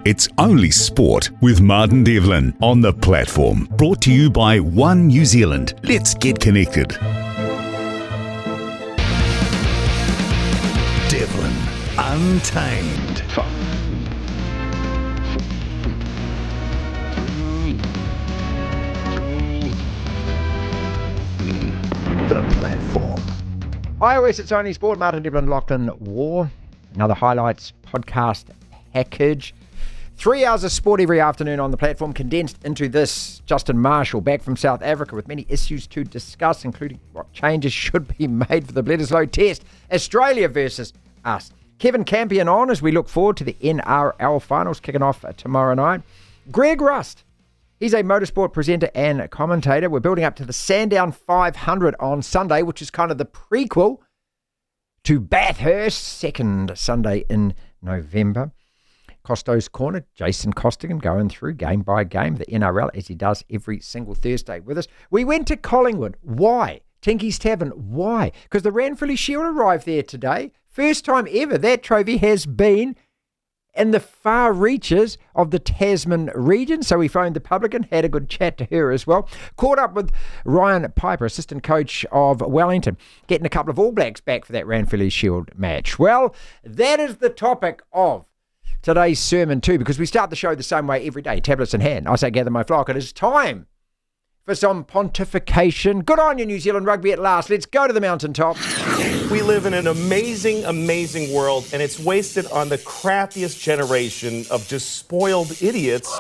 It's Only Sport with Martin Devlin on the platform. Brought to you by One New Zealand. Let's get connected. Devlin, Untamed. The platform. iOS, it's Only Sport. Martin Devlin, Lachlan War. Another highlights podcast package. 3 hours of sport every afternoon on the platform, condensed into this. Justin Marshall back from South Africa with many issues to discuss, including what changes should be made for the Bledisloe Test. Australia versus us. Kevin Campion on as we look forward to the NRL finals kicking off tomorrow night. Greg Rust. He's a motorsport presenter and commentator. We're building up to the Sandown 500 on Sunday, which is kind of the prequel to Bathurst, second Sunday in November. Costo's Corner, Jason Costigan going through game by game the NRL as he does every single Thursday with us. We went to Collingwood. Why? Tinky's Tavern. Why? Because the Ranfurly Shield arrived there today. First time ever that trophy has been in the far reaches of the Tasman region. So we phoned the publican, had a good chat to her as well. Caught up with Ryan Piper, assistant coach of Wellington, getting a couple of All Blacks back for that Ranfurly Shield match. Well, that is the topic of today's sermon too, because we start the show the same way every day, tablets in hand. I say gather my flock. It is time for some pontification. Good on you, New Zealand rugby at last. Let's go to the mountaintop. We live in an amazing, amazing world, and it's wasted on the crappiest generation of just spoiled idiots.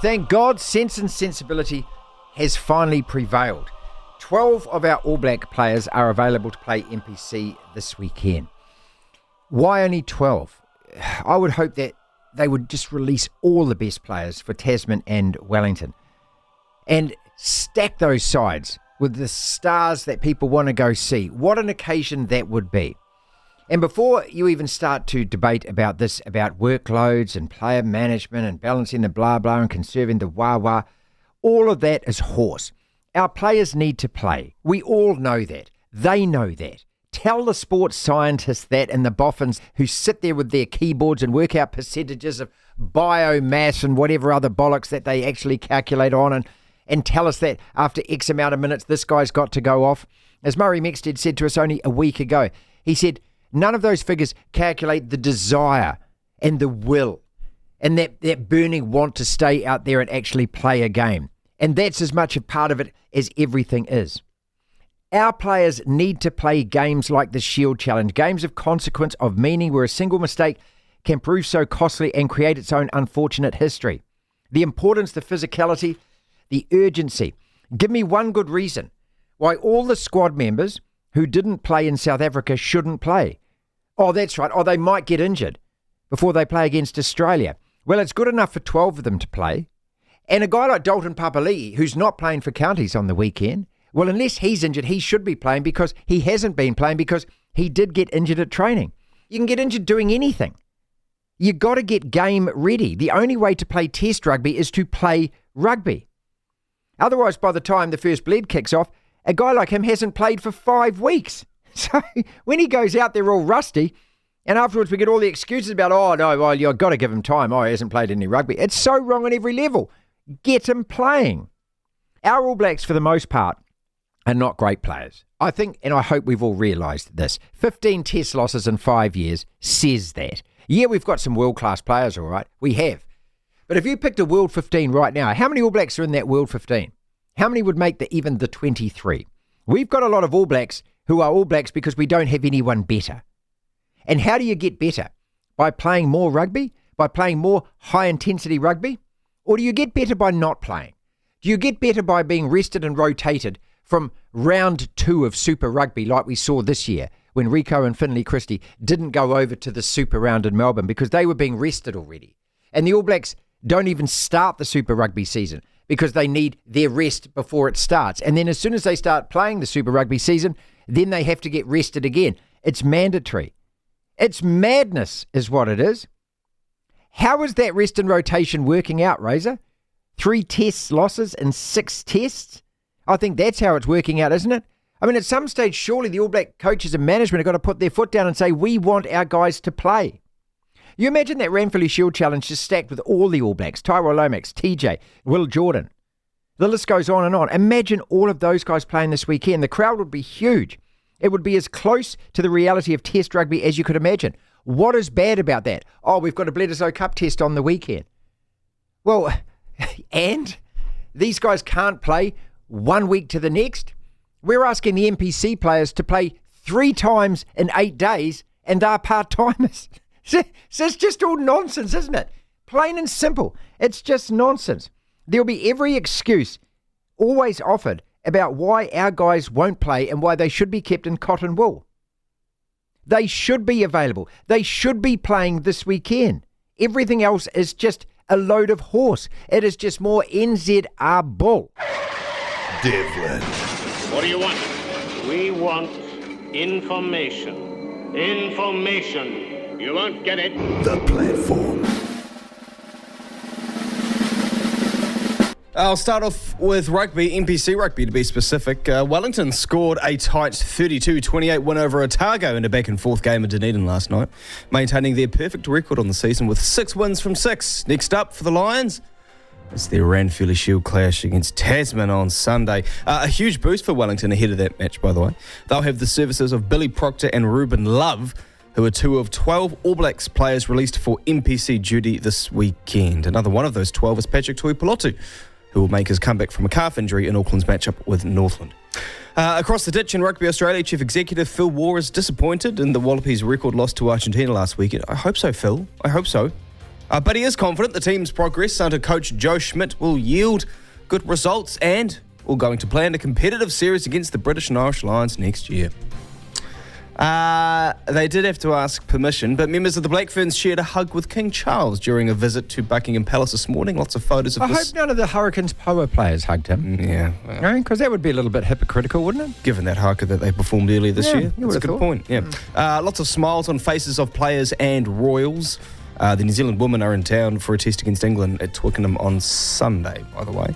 Thank God, sense and sensibility has finally prevailed. 12 of our All Black players are available to play NPC this weekend. Why only 12? I would hope that they would just release all the best players for Tasman and Wellington and stack those sides with the stars that people want to go see. What an occasion that would be. And before you even start to debate about this, about workloads and player management and balancing the blah blah and conserving the wah wah, all of that is horse. Our players need to play. We all know that. They know that. Tell the sports scientists that and the boffins who sit there with their keyboards and work out percentages of biomass and whatever other bollocks that they actually calculate on and tell us that after X amount of minutes this guy's got to go off. As Murray Mexted said to us only a week ago, he said none of those figures calculate the desire and the will and that burning want to stay out there and actually play a game. And that's as much a part of it as everything is. Our players need to play games like the Shield Challenge, games of consequence, of meaning, where a single mistake can prove so costly and create its own unfortunate history. The importance, the physicality, the urgency. Give me one good reason why all the squad members who didn't play in South Africa shouldn't play. Oh, that's right. Oh, they might get injured before they play against Australia. Well, it's good enough for 12 of them to play. And a guy like Dalton Papali'i, who's not playing for counties on the weekend, well, unless he's injured, he should be playing because he hasn't been playing because he did get injured at training. You can get injured doing anything. You got to get game ready. The only way to play test rugby is to play rugby. Otherwise, by the time the first bleed kicks off, a guy like him hasn't played for 5 weeks. So when he goes out there all rusty, and afterwards we get all the excuses about, oh, no, well, you've got to give him time. Oh, he hasn't played any rugby. It's so wrong on every level. Get him playing. Our All Blacks, for the most part, are not great players. I think, and I hope we've all realised this, 15 test losses in 5 years says that. Yeah, we've got some world-class players, all right. We have. But if you picked a World 15 right now, how many All Blacks are in that World 15? How many would make even the 23? We've got a lot of All Blacks who are All Blacks because we don't have anyone better. And how do you get better? By playing more rugby? By playing more high-intensity rugby? Or do you get better by not playing? Do you get better by being rested and rotated from round 2 of Super Rugby like we saw this year when Rico and Finlay Christie didn't go over to the Super Round in Melbourne because they were being rested already? And the All Blacks don't even start the Super Rugby season because they need their rest before it starts. And then as soon as they start playing the Super Rugby season, then they have to get rested again. It's mandatory. It's madness is what it is. How is that rest and rotation working out, Razor? 3 test losses in 6 tests? I think that's how it's working out, isn't it? I mean, at some stage, surely the All Black coaches and management have got to put their foot down and say, we want our guys to play. You imagine that Ranfurly Shield challenge just stacked with all the All Blacks, Tyrell Lomax, TJ, Will Jordan. The list goes on and on. Imagine all of those guys playing this weekend. The crowd would be huge. It would be as close to the reality of Test rugby as you could imagine. What is bad about that? Oh, we've got a Bledisloe Cup test on the weekend. Well, and these guys can't play 1 week to the next. We're asking the NPC players to play 3 times in 8 days, and they're part-timers. So it's just all nonsense, isn't it? Plain and simple. It's just nonsense. There'll be every excuse always offered about why our guys won't play and why they should be kept in cotton wool. They should be available. They should be playing this weekend. Everything else is just a load of horse. It is just more NZR bull. Devlin. What do you want? We want information. Information. You won't get it. The platform. I'll start off with rugby, NPC rugby to be specific. Wellington scored a tight 32-28 win over Otago in a back-and-forth game in Dunedin last night, maintaining their perfect record on the season with 6 wins from 6. Next up for the Lions, it's their Ranfurly Shield clash against Tasman on Sunday. A huge boost for Wellington ahead of that match, by the way. They'll have the services of Billy Proctor and Ruben Love, who are 2 of 12 All Blacks players released for NPC duty this weekend. Another one of those 12 is Patrick Tuipulotu, who will make his comeback from a calf injury in Auckland's matchup with Northland. Across the ditch in Rugby Australia, Chief Executive Phil Waugh is disappointed in the Wallabies' record loss to Argentina last weekend. I hope so, Phil. I hope so. But he is confident the team's progress under coach Joe Schmidt will yield good results and will going to plan a competitive series against the British and Irish Lions next year. They did have to ask permission, but members of the Black Ferns shared a hug with King Charles during a visit to Buckingham Palace this morning. Lots of photos of I this. hope none of the Hurricanes Poa players hugged him. Yeah. Because that would be a little bit hypocritical, wouldn't it? Given that haka that they performed earlier this year. you That's a would good have point. Yeah. Lots of smiles on faces of players and royals. The New Zealand women are in town for a test against England at Twickenham on Sunday, by the way.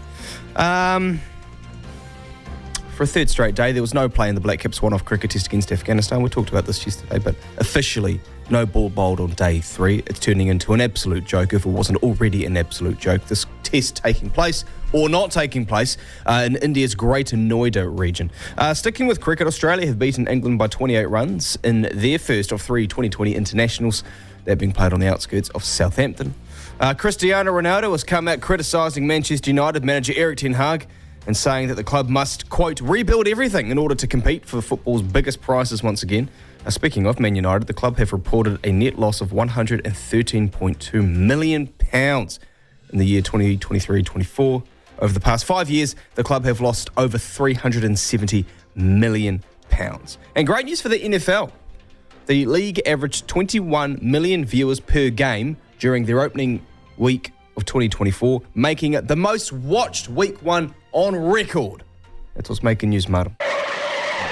For a third straight day, there was no play in the Black Caps one-off cricket test against Afghanistan. We talked about this yesterday, but officially, no ball bowled on day 3. It's turning into an absolute joke, if it wasn't already an absolute joke. This test taking place, or not taking place, in India's Greater Noida region. Sticking with cricket, Australia have beaten England by 28 runs in their first of 3 2020 internationals. They're being played on the outskirts of Southampton. Cristiano Ronaldo has come out criticising Manchester United manager Erik ten Hag and saying that the club must, quote, rebuild everything in order to compete for football's biggest prizes once again. Speaking of Man United, the club have reported a net loss of £113.2 million in the year 2023-24. Over the past 5 years, the club have lost over £370 million. And great news for the NFL. The league averaged 21 million viewers per game during their opening week of 2024, making it the most watched week 1 on record. That's what's making news, Martin.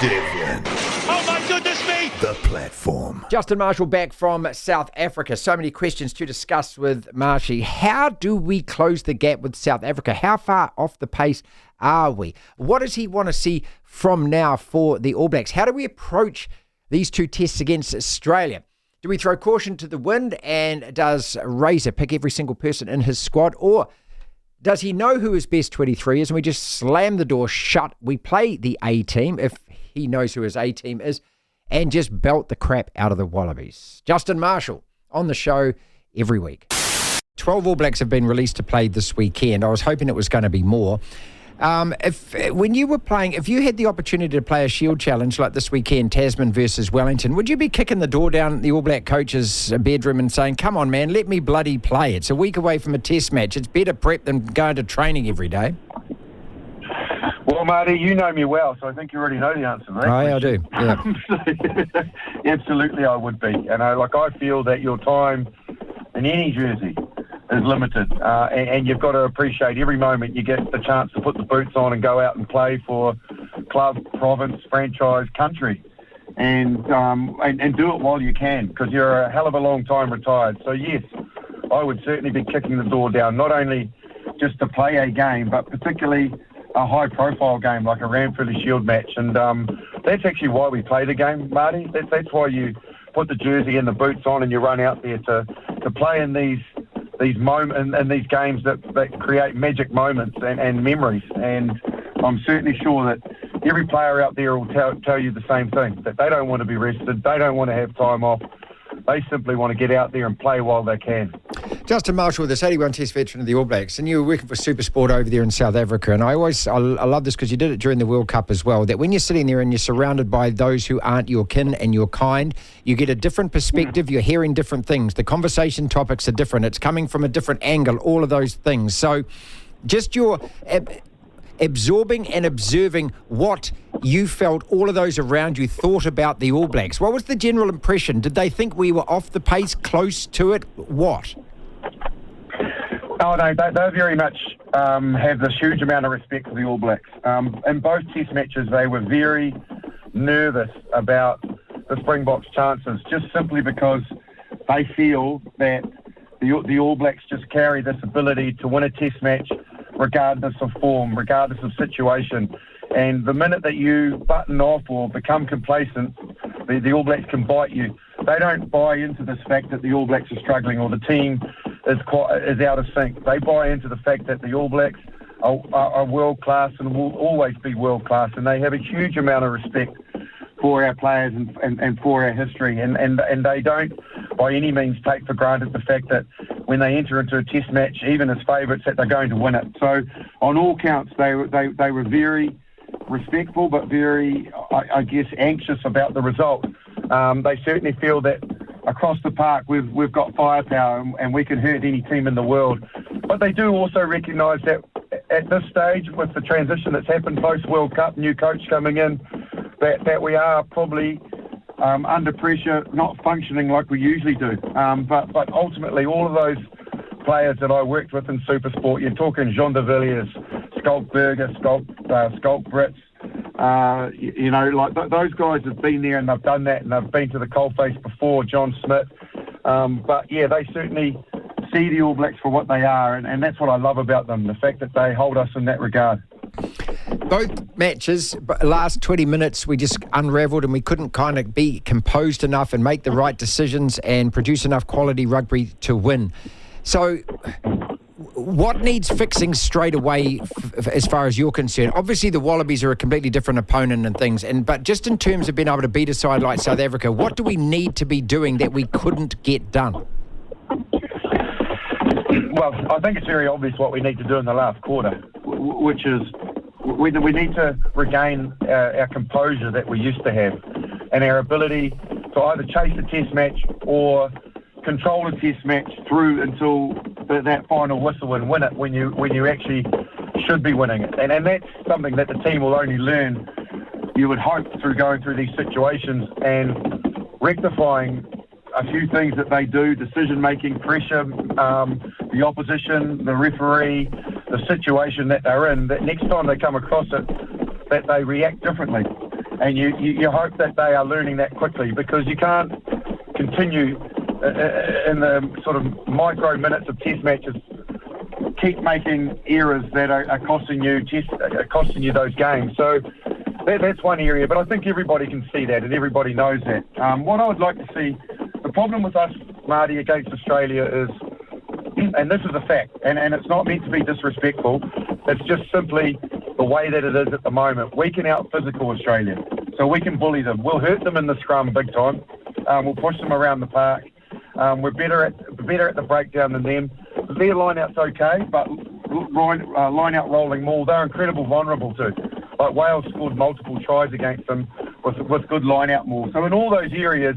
Devlin. Oh my goodness me! The platform. Justin Marshall back from South Africa. So many questions to discuss with Marshy. How do we close the gap with South Africa? How far off the pace are we? What does he want to see from now for the All Blacks? How do we approach these 2 tests against Australia? Do we throw caution to the wind, and does Razor pick every single person in his squad? Or does he know who his best 23 is and we just slam the door shut? We play the A team, if he knows who his A team is, and just belt the crap out of the Wallabies. Justin Marshall on the show every week. 12 All Blacks have been released to play this weekend. I was hoping it was going to be more. When you were playing, if you had the opportunity to play a Shield challenge like this weekend, Tasman versus Wellington, would you be kicking the door down the All Black coach's bedroom and saying, come on, man, let me bloody play? It's a week away from a test match. It's better prep than going to training every day. Well, Marty, you know me well, so I think you already know the answer, mate. I do, yeah. Absolutely, I would be. And I feel that your time in any jersey is limited, and you've got to appreciate every moment you get the chance to put the boots on and go out and play for club, province, franchise, country, and do it while you can, because you're a hell of a long time retired. So yes, I would certainly be kicking the door down, not only just to play a game, but particularly a high-profile game like a Ranfurly Shield match, and that's actually why we play the game, Marty. That's why you put the jersey and the boots on and you run out there to play in these moments and these games that create magic moments and memories. And I'm certainly sure that every player out there will tell you the same thing, that they don't want to be rested, they don't want to have time off. They simply want to get out there and play while they can. Justin Marshall, this 81 Test veteran of the All Blacks, and you were working for Supersport over there in South Africa, and I love this because you did it during the World Cup as well, that when you're sitting there and you're surrounded by those who aren't your kin and your kind, you get a different perspective, you're hearing different things, the conversation topics are different, it's coming from a different angle, all of those things. So just your absorbing and observing what you felt all of those around you thought about the All Blacks. What was the general impression? Did they think we were off the pace, close to it? What? Oh, no, they very much have this huge amount of respect for the All Blacks. In both Test matches, they were very nervous about the Springboks' chances, just simply because they feel that the All Blacks just carry this ability to win a Test match regardless of form, regardless of situation. And the minute that you button off or become complacent, the All Blacks can bite you. They don't buy into this fact that the All Blacks are struggling or the team is out of sync. They buy into the fact that the All Blacks are world class and will always be world class, and they have a huge amount of respect for our players and for our history, and they don't by any means take for granted the fact that when they enter into a Test match, even as favourites, that they're going to win it. So on all counts, they were very respectful, but very, I guess, anxious about the result. They certainly feel that across the park we've got firepower and we can hurt any team in the world. But they do also recognise that at this stage, with the transition that's happened post-World Cup, new coach coming in, that we are probably under pressure, not functioning like we usually do. But ultimately, all of those players that I worked with in Supersport, you're talking Jean de Villiers, Skulk Berger, Skulk Brits, those guys have been there and they've done that and they've been to the coalface before, John Smith. But yeah, they certainly see the All Blacks for what they are, and that's what I love about them, the fact that they hold us in that regard. Both matches, last 20 minutes, we just unravelled and we couldn't kind of be composed enough and make the right decisions and produce enough quality rugby to win. So what needs fixing straight away as far as you're concerned? Obviously, the Wallabies are a completely different opponent and things, but just in terms of being able to beat a side like South Africa, what do we need to be doing that we couldn't get done? Well, I think it's very obvious what we need to do in the last quarter, which is we need to regain our composure that we used to have and our ability to either chase a Test match or control a Test match through until that final whistle and win it when you actually should be winning it. And that's something that the team will only learn, you would hope, through going through these situations and rectifying a few things that they do, decision-making, pressure, the opposition, the referee, the situation that they're in, that next time they come across it, that they react differently. And you hope that they are learning that quickly, because you can't continue in the sort of micro minutes of Test matches, keep making errors that are costing you those games. So that's one area, but I think everybody can see that and everybody knows that. What I would like to see, the problem with us, Marty, against Australia is, and this is a fact, and it's not meant to be disrespectful, it's just simply the way that it is at the moment. We can out-physical Australia, so we can bully them. We'll hurt them in the scrum big time. We'll push them around the park. We're better at the breakdown than them. Their line-out's okay, but line-out rolling maul, they're incredibly vulnerable to. Like Wales scored multiple tries against them with good line-out maul. So in all those areas,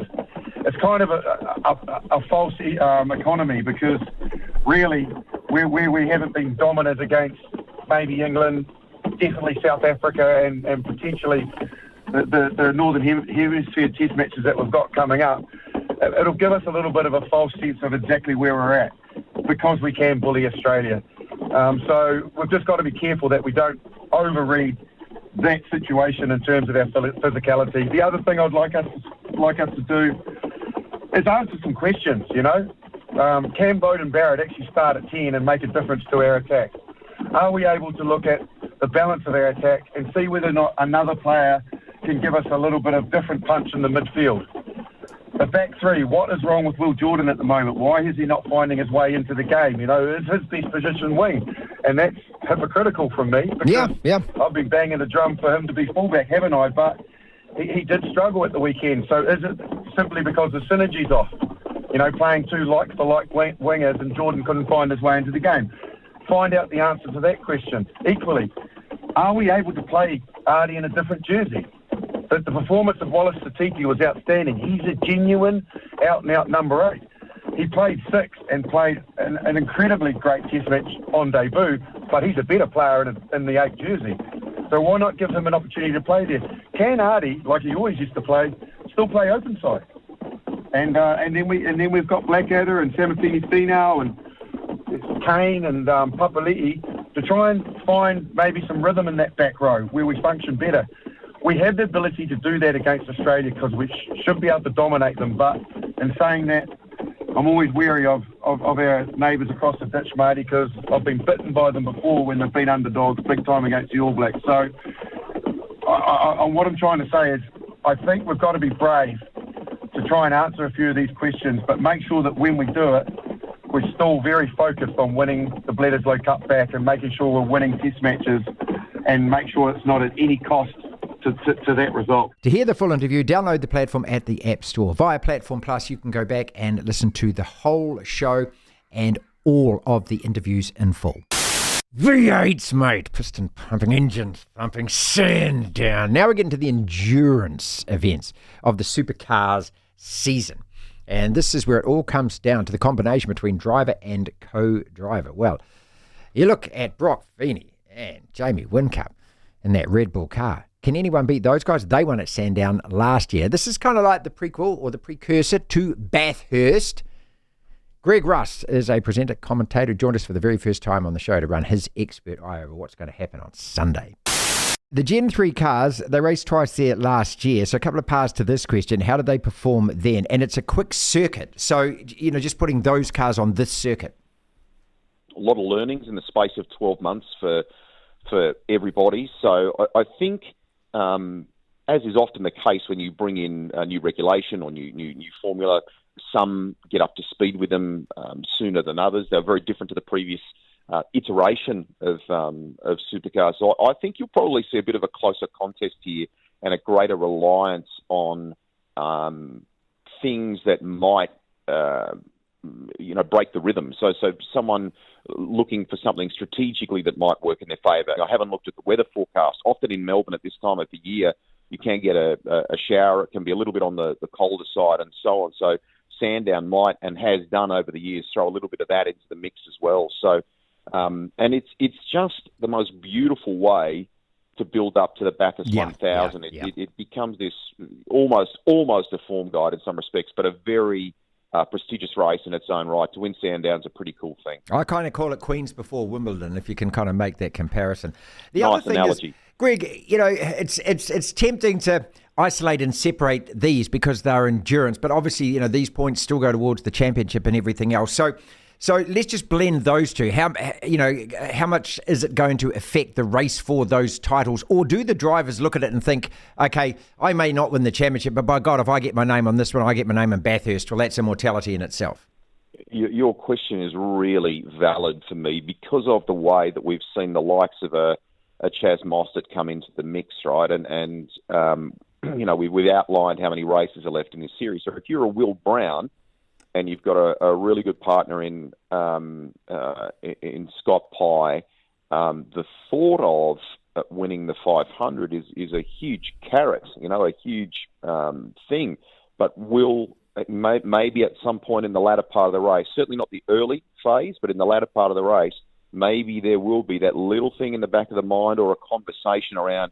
it's kind of a false economy, because really where we haven't been dominant against maybe England, definitely South Africa, and potentially the Northern Hemisphere Test matches that we've got coming up, it'll give us a little bit of a false sense of exactly where we're at, because we can bully Australia. So we've just got to be careful that we don't overread that situation in terms of our physicality. The other thing I'd like us to do is answer some questions, Can Bowden Barrett actually start at 10 and make a difference to our attack? Are we able to look at the balance of our attack, and see whether or not another player can give us a little bit of different punch in the midfield. The back three, what is wrong with Will Jordan at the moment? Why is he not finding his way into the game? Is his best position wing? And that's hypocritical from me, because I've been banging the drum for him to be fullback, haven't I? But he did struggle at the weekend. So is it simply because the synergy's off? Playing two like-for-like wingers, and Jordan couldn't find his way into the game. Find out the answer to that question. Equally, are we able to play Artie in a different jersey? The performance of Wallace Satiti was outstanding. He's a genuine out-and-out number 8. He played 6 and played an incredibly great test match on debut, but he's a better player in the 8 jersey. So why not give him an opportunity to play there? Can Artie, like he always used to play, still play open side? And then we've got Blackadder and Samafini Finau and Kane and Papali'i to try and find maybe some rhythm in that back row where we function better. We have the ability to do that against Australia because we should be able to dominate them. But in saying that, I'm always wary of our neighbours across the ditch, Marty, because I've been bitten by them before when they've been underdogs big time against the All Blacks. So what I'm trying to say is I think we've got to be brave to try and answer a few of these questions, but make sure that when we do it, we're still very focused on winning the Bledisloe Cup back and making sure we're winning test matches and make sure it's not at any cost to that result. To hear the full interview, download the platform at the App Store. Via Platform Plus, you can go back and listen to the whole show and all of the interviews in full. V8s, mate. Piston pumping, engines pumping, Sandown. Now we're getting to the endurance events of the Supercars season. And this is where it all comes down to the combination between driver and co-driver. Well, you look at Brock Feeney and Jamie Whincup in that Red Bull car. Can anyone beat those guys? They won at Sandown last year. This is kind of like the prequel or the precursor to Bathurst. Greg Russ is a presenter, commentator, joined us for the very first time on the show to run his expert eye over what's going to happen on Sunday. The Gen 3 cars, they raced twice there last year. So a couple of parts to this question. How did they perform then? And it's a quick circuit. So, just putting those cars on this circuit. A lot of learnings in the space of 12 months for everybody. So I think, as is often the case when you bring in a new regulation or new formula, some get up to speed with them sooner than others. They're very different to the previous iteration of Supercars. So I think you'll probably see a bit of a closer contest here and a greater reliance on things that might break the rhythm. So someone looking for something strategically that might work in their favour. I haven't looked at the weather forecast. Often in Melbourne at this time of the year, you can get a shower. It can be a little bit on the colder side and so on. So Sandown might and has done over the years throw a little bit of that into the mix as well. So and it's just the most beautiful way to build up to the Bathurst 1000. It becomes this almost a form guide in some respects, but a very prestigious race in its own right. To win Sandown's a pretty cool thing. I kind of call it Queens before Wimbledon, if you can kind of make that comparison. The nice other thing analogy. Is, Greg, it's tempting to isolate and separate these because they're endurance, but obviously, these points still go towards the championship and everything else. So let's just blend those two. How much is it going to affect the race for those titles? Or do the drivers look at it and think, okay, I may not win the championship, but by God, if I get my name on this one, I get my name in Bathurst. Well, that's immortality in itself. Your question is really valid for me because of the way that we've seen the likes of a Chaz Mostert come into the mix, right? And we've outlined how many races are left in this series. So if you're a Will Brown, and you've got a really good partner in Scott Pye, the thought of winning the 500 is a huge carrot, a huge thing. But maybe at some point in the latter part of the race, certainly not the early phase, but in the latter part of the race, maybe there will be that little thing in the back of the mind or a conversation around,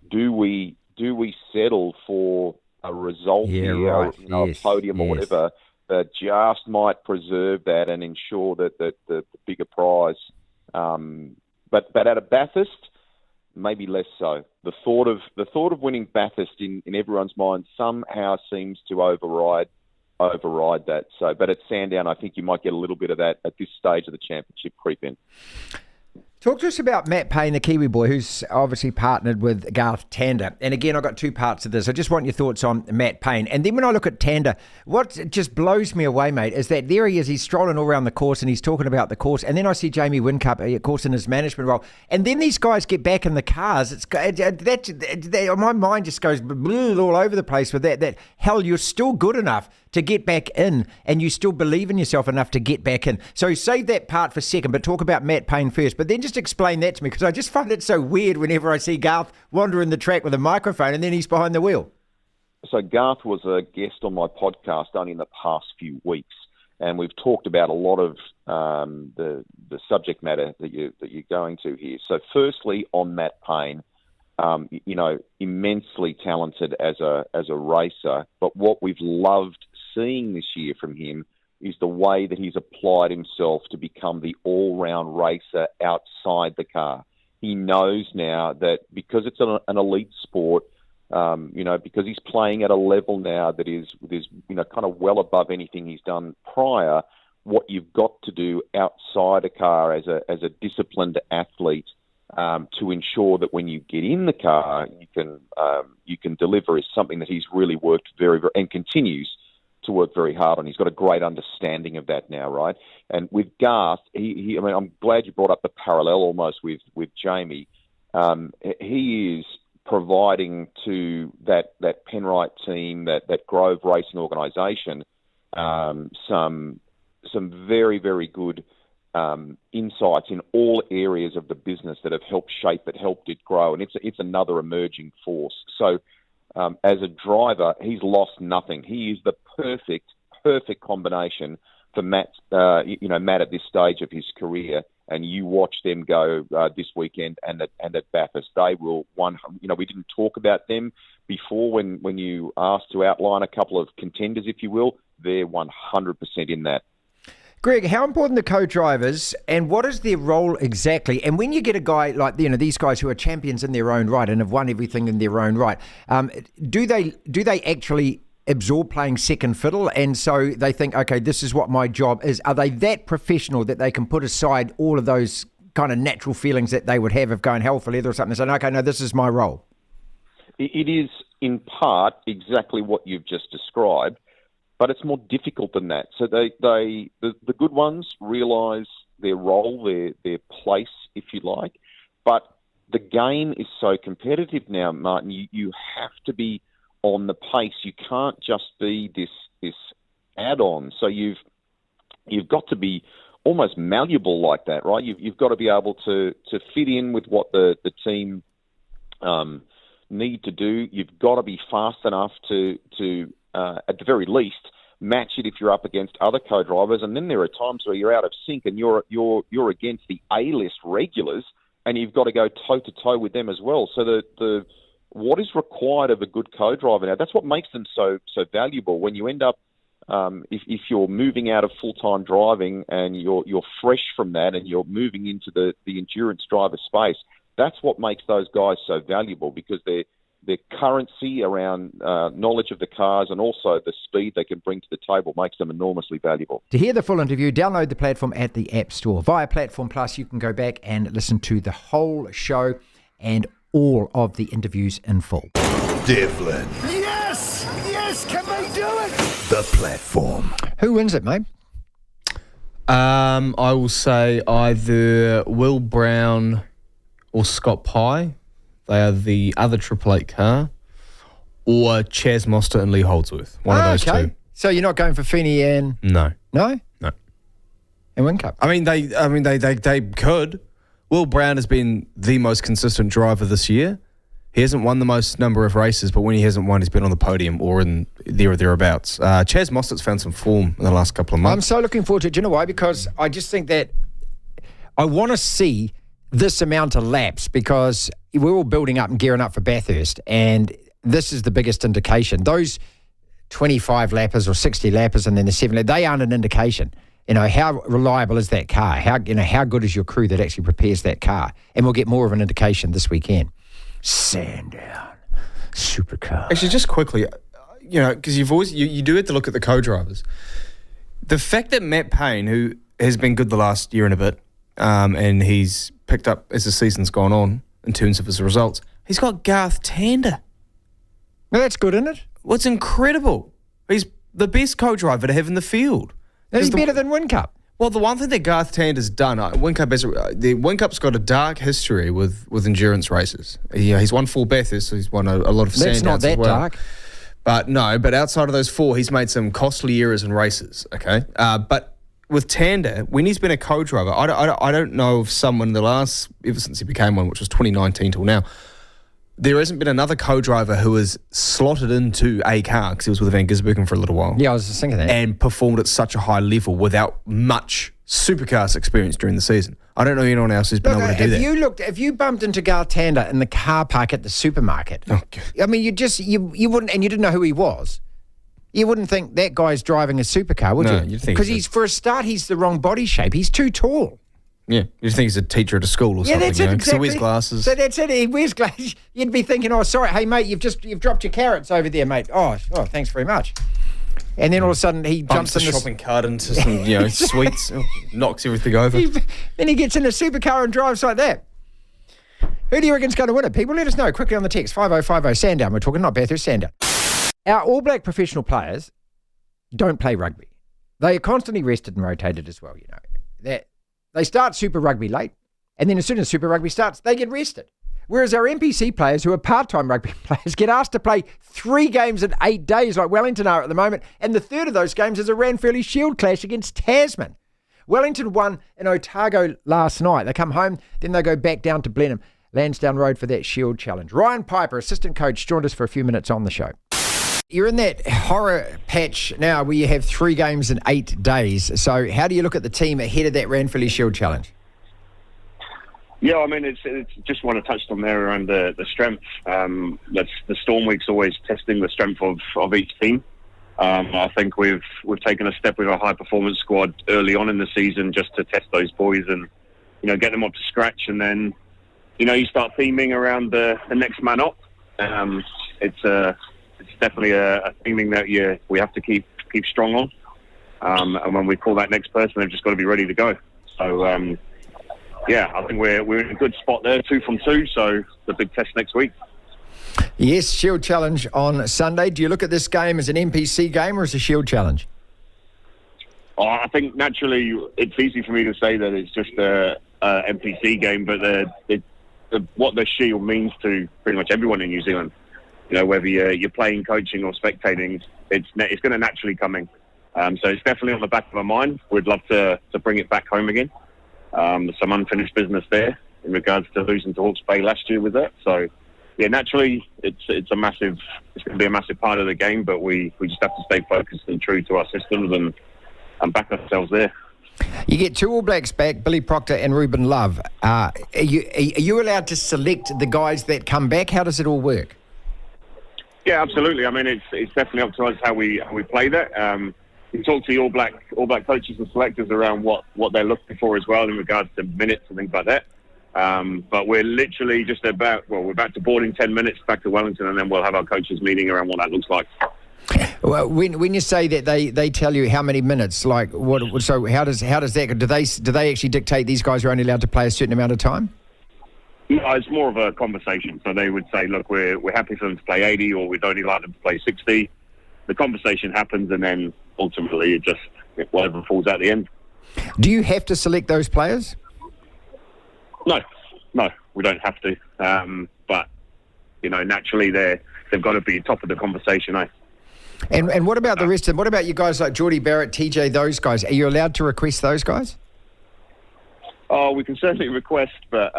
do we settle for a result here, right. A podium or whatever, just might preserve that and ensure that the bigger prize. But at a Bathurst, maybe less so. The thought of winning Bathurst in everyone's mind somehow seems to override that. So, but at Sandown, I think you might get a little bit of that at this stage of the championship creep in. Talk to us about Matt Payne, the Kiwi boy, who's obviously partnered with Garth Tander. And again, I've got two parts of this. I just want your thoughts on Matt Payne. And then when I look at Tander, what just blows me away, mate, is that there he is. He's strolling all around the course and he's talking about the course. And then I see Jamie Whincup, of course, in his management role. And then these guys get back in the cars. My mind just goes all over the place with that. Hell, you're still good enough to get back in, and you still believe in yourself enough to get back in. So save that part for second, but talk about Matt Payne first. But then just explain that to me, because I just find it so weird whenever I see Garth wandering the track with a microphone and then he's behind the wheel. So Garth was a guest on my podcast only in the past few weeks, and we've talked about a lot of the subject matter that you're going to here. So firstly, on Matt Payne, immensely talented as a racer, but what we've loved seeing this year from him is the way that he's applied himself to become the all-round racer outside the car. He knows now that because it's an elite sport, because he's playing at a level now that is kind of well above anything he's done prior, what you've got to do outside a car as a disciplined athlete to ensure that when you get in the car, you can deliver is something that he's really worked very, very and continues to work very hard on. He's got a great understanding of that now, right? And with Garth, I'm glad you brought up the parallel almost with Jamie. He is providing to that Penrite team, that Grove Racing organisation, some very, very good insights in all areas of the business that have helped shape it, helped it grow, and it's another emerging force. So as a driver, he's lost nothing. He is the perfect combination for Matt. Matt at this stage of his career, and you watch them go this weekend and at Bathurst. They will we didn't talk about them before when you asked to outline a couple of contenders, if you will. They're 100% in that. Greg, how important are co-drivers and what is their role exactly? And when you get a guy like, these guys who are champions in their own right and have won everything in their own right, do they actually absorb playing second fiddle, and so they think, okay, this is what my job is? Are they that professional that they can put aside all of those kind of natural feelings that they would have of going hell for leather or something and saying, okay, no, this is my role? It is in part exactly what you've just described, but it's more difficult than that. So the good ones realise their role, their place, if you like. But the game is so competitive now, Martin. You have to be on the pace. You can't just be this add-on. So you've got to be almost malleable like that, right? You've got to be able to fit in with what the team need to do. You've got to be fast enough to at the very least match it if you're up against other co-drivers. And then there are times where you're out of sync and you're against the A-list regulars, and you've got to go toe-to-toe with them as well. So the what is required of a good co-driver now, that's what makes them so valuable. When you end up, if you're moving out of full-time driving and you're fresh from that and you're moving into the endurance driver space, that's what makes those guys so valuable, because their currency around knowledge of the cars and also the speed they can bring to the table makes them enormously valuable. To hear the full interview, download the platform at the App Store. Via Platform Plus, you can go back and listen to the whole show and all of the interviews in full. Devlin. Yes, can they do it? The Platform. Who wins it, mate? I will say either Will Brown or Scott Pye. They are the other Triple Eight car, or Chaz Mostert and Lee Holdsworth. One of those two. So you're not going for Feeney and No. and Whincup? I mean, they could. Will Brown has been the most consistent driver this year. He hasn't won the most number of races, but when he hasn't won, he's been on the podium or in there or thereabouts. Chaz Mostert's found some form in the last couple of months. I'm so looking forward to it. Do you know why? Because I just think that I want to see this amount of laps, because we're all building up and gearing up for Bathurst, and this is the biggest indication. Those 25 lappers or 60 lappers and then the 7, they aren't an indication. How reliable is that car? How good is your crew that actually prepares that car? And we'll get more of an indication this weekend. Sandown, Supercars. Actually, just quickly, because you've always you do have to look at the co-drivers. The fact that Matt Payne, who has been good the last year and a bit, and he's picked up as the season's gone on in terms of his results. He's got Garth Tander. Well, that's good, isn't it? What's incredible? He's the best co-driver to have in the field. He's better than Whincup. Well, the one thing that Garth Tander's done, Whincup's got a dark history with endurance races. He's won 4 Bathursts, he's won a lot of Sandowns. That's not that dark. But outside of those 4, he's made some costly errors in races, okay? But with Tander, when he's been a co-driver, I don't know of someone ever since he became one, which was 2019 till now, there hasn't been another co-driver who has slotted into a car, because he was with Van Gisbergen for a little while. Yeah, I was just thinking that. And performed at such a high level without much Supercars experience during the season. I don't know anyone else who's been able to do that. If you bumped into Garth Tander in the car park at the supermarket, I mean, you wouldn't, and you didn't know who he was, you wouldn't think that guy's driving a supercar, would you? No, you'd think because for a start, he's the wrong body shape. He's too tall. Yeah, you think he's a teacher at a school or something. That's it, exactly. So he wears glasses. So that's it. He wears glasses. You'd be thinking, oh, sorry, hey mate, you've dropped your carrots over there, mate. Oh, thanks very much. And then all of a sudden he jumps in the shopping cart into some sweets, knocks everything over. Then he gets in a supercar and drives like that. Who do you reckon's going to win it? People, let us know quickly on the text 5050 Sandown. We're talking not Bathurst, Sandown. Our All Black professional players don't play rugby. They are constantly rested and rotated as well. They start Super Rugby late, and then as soon as Super Rugby starts, they get rested. Whereas our NPC players, who are part-time rugby players, get asked to play 3 games in 8 days, like Wellington are at the moment, and the third of those games is a Ranfurly Shield clash against Tasman. Wellington won in Otago last night. They come home, then they go back down to Blenheim, Lansdowne Road for that Shield challenge. Ryan Piper, assistant coach, joined us for a few minutes on the show. You're in that horror patch now where you have 3 games in 8 days. So how do you look at the team ahead of that Ranfurly Shield challenge? Yeah, I mean, it's just what I touched on there around the strength. That's the Storm Week's always testing the strength of each team. I think we've taken a step with our high performance squad early on in the season just to test those boys and get them up to scratch, and then you start theming around the next man up. It's definitely a theming that we have to keep strong on. And when we call that next person, they've just got to be ready to go. So, I think we're in a good spot there, 2 from 2. So the big test next week. Yes, Shield Challenge on Sunday. Do you look at this game as an NPC game or as a Shield Challenge? I think naturally it's easy for me to say that it's just a NPC game, but what the Shield means to pretty much everyone in New Zealand, whether you're playing, coaching or spectating, it's going to naturally come in. So it's definitely on the back of our mind. We'd love to bring it back home again. There's some unfinished business there in regards to losing to Hawke's Bay last year with that. So, naturally, it's going to be a massive part of the game, but we just have to stay focused and true to our systems and back ourselves there. You get 2 All Blacks back, Billy Proctor and Ruben Love. Are you allowed to select the guys that come back? How does it all work? Yeah, absolutely. I mean, it's definitely up to us how we play that. We talk to the All Black coaches and selectors around what they're looking for as well in regards to minutes and things like that. But we're literally just we're about to board in 10 minutes back to Wellington, and then we'll have our coaches meeting around what that looks like. Well, when you say that they tell you how many minutes, like what? So how does that go? Do they actually dictate these guys are only allowed to play a certain amount of time? No, it's more of a conversation. So they would say, look, we're happy for them to play 80, or we'd only like them to play 60. The conversation happens, and then ultimately it just whatever falls out the end. Do you have to select those players? No, we don't have to. But naturally they've got to be top of the conversation, eh? And what about the rest of them? What about you guys like Geordie Barrett, TJ, those guys? Are you allowed to request those guys? Oh, we can certainly request, but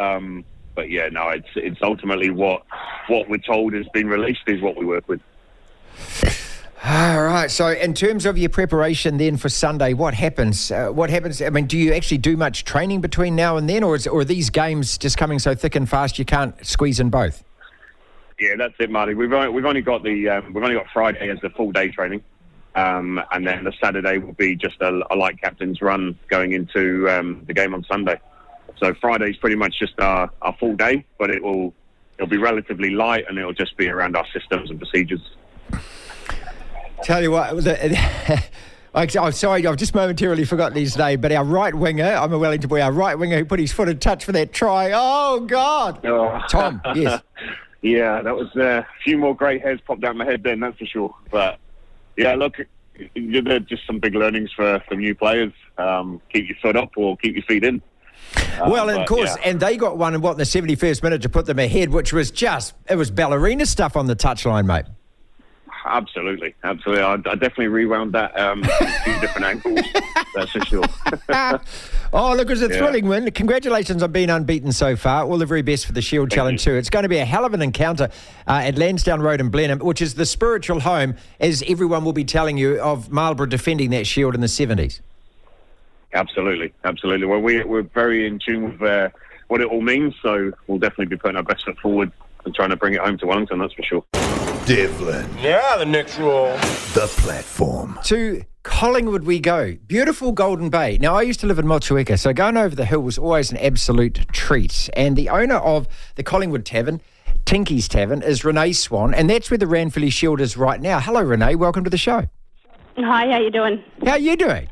yeah, no, it's ultimately what we're told has been released is what we work with. All right. So in terms of your preparation then for Sunday, what happens? I mean, do you actually do much training between now and then, or are these games just coming so thick and fast you can't squeeze in both? Yeah, that's it, Marty. We've only got Friday as the full day training, and then the Saturday will be just a light captain's run going into the game on Sunday. So Friday's pretty much just our full day, but it'll be relatively light, and it'll just be around our systems and procedures. Tell you what, I'm sorry, I've just momentarily forgotten his name, but our right winger, I'm a Wellington boy, our right winger who put his foot in touch for that try. Oh, God. Oh. Tom, yes. Yeah, that was a few more grey hairs popped out my head then, that's for sure. But, yeah, look, they're just some big learnings for new players. Keep your foot up or keep your feet in. Well, and of course, and they got one in the 71st minute to put them ahead, which was it was ballerina stuff on the touchline, mate. Absolutely. I definitely rewound that a few different angles, that's for sure. Oh, look, it was a thrilling win. Congratulations on being unbeaten so far. All the very best for the Shield Challenge too. It's going to be a hell of an encounter at Lansdowne Road in Blenheim, which is the spiritual home, as everyone will be telling you, of Marlborough defending that Shield in the 70s. Absolutely. Well, we're very in tune with what it all means, so we'll definitely be putting our best foot forward and trying to bring it home to Wellington, that's for sure. Devlin. Yeah, the next rule. The platform. To Collingwood we go. Beautiful Golden Bay. Now, I used to live in Motueka, so going over the hill was always an absolute treat. And the owner of the Collingwood Tavern, Tinky's Tavern, is Renee Swan, and that's where the Ranfurly Shield is right now. Hello, Renee. Welcome to the show. Hi, how you doing? How are you doing?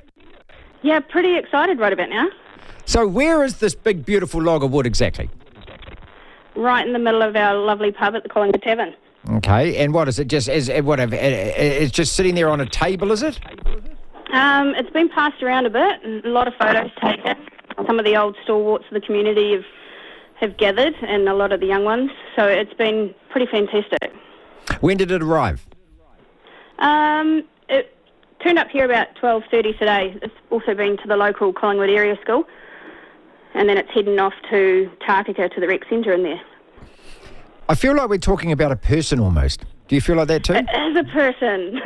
Yeah, pretty excited right about now. So where is this big, beautiful log of wood exactly? Right in the middle of our lovely pub at the Collingwood Tavern. Okay, and what is it? It's just sitting there on a table, is it? It's been passed around a bit, and a lot of photos taken. Some of the old stalwarts of the community have gathered, and a lot of the young ones. So it's been pretty fantastic. When did it arrive? It turned up here about 12:30 today. It's also been to the local Collingwood area school, and then it's heading off to Takaka to the rec centre in there. I feel like we're talking about a person almost. Do you feel like that too? It is a person.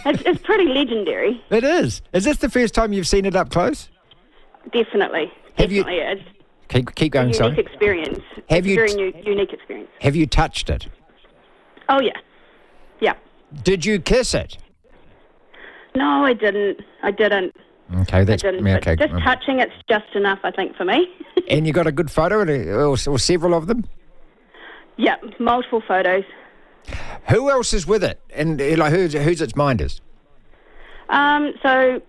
It's pretty legendary. It is. Is this the first time you've seen it up close? Definitely. It's Keep going, a sorry. unique experience. Unique experience. Have you touched it? Oh, yeah. Yeah. Did you kiss it? No, I didn't. Okay, that's I didn't. okay. Just touching it's just enough, I think, for me. And you got a good photo or several of them? Yeah, multiple photos. Who else is with it? And who's its minders? So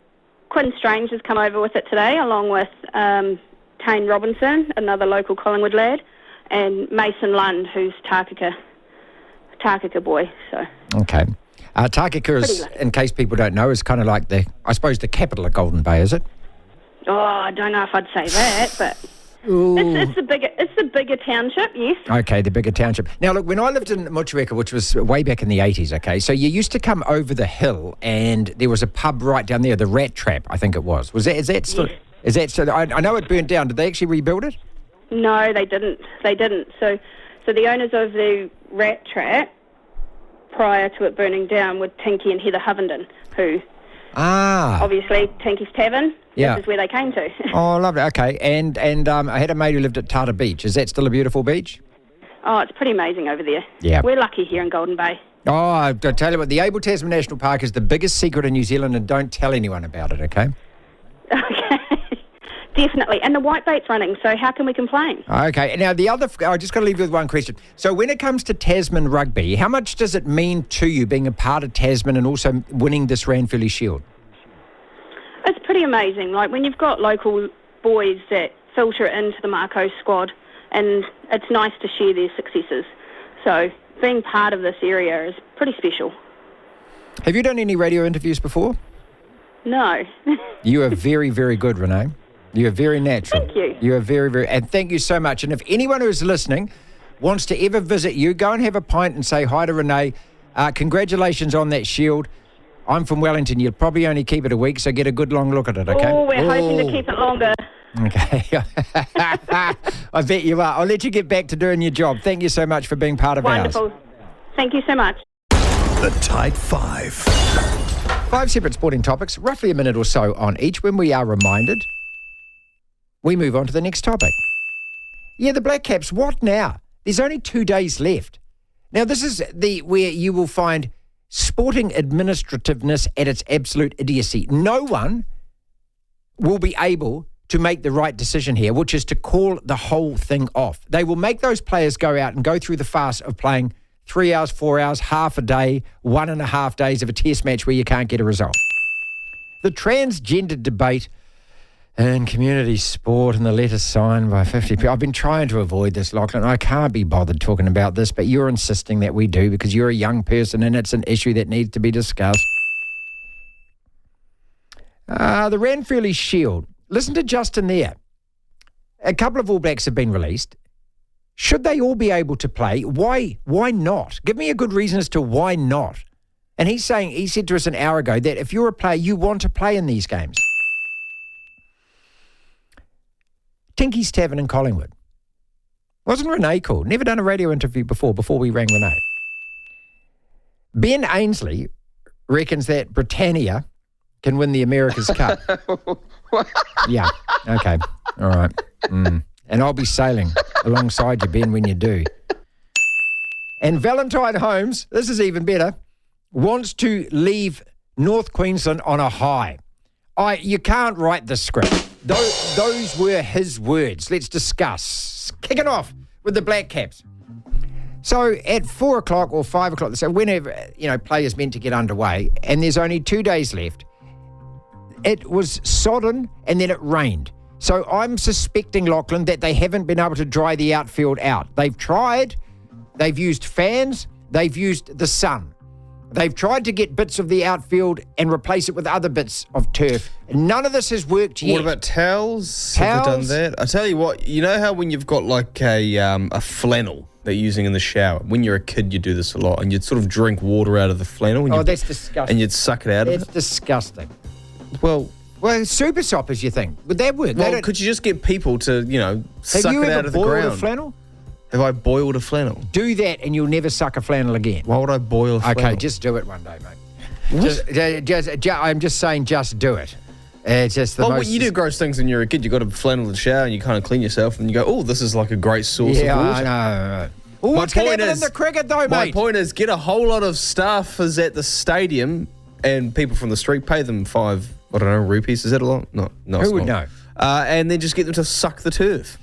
Quinn Strange has come over with it today, along with Tane Robinson, another local Collingwood lad, and Mason Lund, who's Takaka boy. So okay. Takaka is, in case people don't know, is kind of like the capital of Golden Bay, is it? Oh, I don't know if I'd say that, but it's the bigger township, yes. Okay, the bigger township. Now, look, when I lived in Motueka, which was way back in the 80s, okay, so you used to come over the hill and there was a pub right down there, the Rat Trap, I think it was. Is that still? Yes. Is that still? I know it burnt down. Did they actually rebuild it? No, they didn't. So the owners of the Rat Trap, prior to it burning down, were Tinky and Heather Hovenden, who obviously Tinky's Tavern. Yeah. This is where they came to. Oh, lovely. Okay, and I had a mate who lived at Tata Beach. Is that still a beautiful beach? Oh, it's pretty amazing over there. Yeah. We're lucky here in Golden Bay. Oh, I'll tell you what, the Abel Tasman National Park is the biggest secret in New Zealand, and don't tell anyone about it, okay? Okay. Definitely. And the whitebait's running, so how can we complain? Okay. Now, I just got to leave you with one question. So when it comes to Tasman rugby, how much does it mean to you being a part of Tasman and also winning this Ranfurly Shield? It's pretty amazing. Like, when you've got local boys that filter into the Marco squad, and it's nice to share their successes. So being part of this area is pretty special. Have you done any radio interviews before? No. You are very, very good, Renee. You are very natural. Thank you. You are very, very... And thank you so much. And if anyone who's listening wants to ever visit you, go and have a pint and say hi to Renee. Congratulations on that shield. I'm from Wellington. You'll probably only keep it a week, so get a good long look at it, okay? Oh, we're hoping to keep it longer. Okay. I bet you are. I'll let you get back to doing your job. Thank you so much for being part of ours. Wonderful. Thank you so much. The Tide 5. 5 separate sporting topics, roughly a minute or so on each. When we are reminded, we move on to the next topic. Yeah, the Black Caps, what now? There's only 2 days left. Now, this is where you will find sporting administrativeness at its absolute idiocy. No one will be able to make the right decision here, which is to call the whole thing off. They will make those players go out and go through the farce of playing 3 hours, 4 hours, half a day, 1.5 days of a test match where you can't get a result. The transgender debate and community sport and the letter signed by 50 people. I've been trying to avoid this, Lachlan. I can't be bothered talking about this, but you're insisting that we do because you're a young person and it's an issue that needs to be discussed. The Ranfurly Shield. Listen to Justin there. A couple of All Blacks have been released. Should they all be able to play? Why not? Give me a good reason as to why not. And he said to us an hour ago that if you're a player, you want to play in these games. Tinky's Tavern in Collingwood. Wasn't Renee called? Never done a radio interview before we rang Renee. Ben Ainsley reckons that Britannia can win the America's Cup. Yeah, okay, all right. And I'll be sailing alongside you, Ben, when you do. And Valentine Holmes, this is even better, wants to leave North Queensland on a high. You can't write the script. Those were his words. Let's discuss. Kick it off with the Black Caps. So at 4 o'clock or 5 o'clock, so whenever players meant to get underway, and there's only 2 days left, it was sodden and then it rained. So I'm suspecting, Lachlan, that they haven't been able to dry the outfield out. They've tried. They've used fans. They've used the sun. They've tried to get bits of the outfield and replace it with other bits of turf. None of this has worked yet. What about towels? Have they done that? I tell you what, you know how when you've got like a flannel that you're using in the shower, when you're a kid you do this a lot, and you'd sort of drink water out of the flannel. And that's disgusting. And you'd suck it out of it? That's disgusting. Well, super soppers, you think? Would that work? Well, could you just get people to, suck it out of the ground? Have you ever boiled a flannel? Have I boiled a flannel? Do that and you'll never suck a flannel again. Why would I boil a flannel? Okay, just do it one day, mate. I'm just saying, just do it. It's just the most... Well, you do gross things when you're a kid. You got a flannel in the shower and you kind of clean yourself and you go, oh, this is like a great source of water. Yeah, I know. Well, what's going to happen in the cricket, though, mate? My point is, get a whole lot of staffers at the stadium and people from the street, pay them 5, I don't know, rupees. Is that a lot? No. Who would know? And then just get them to suck the turf.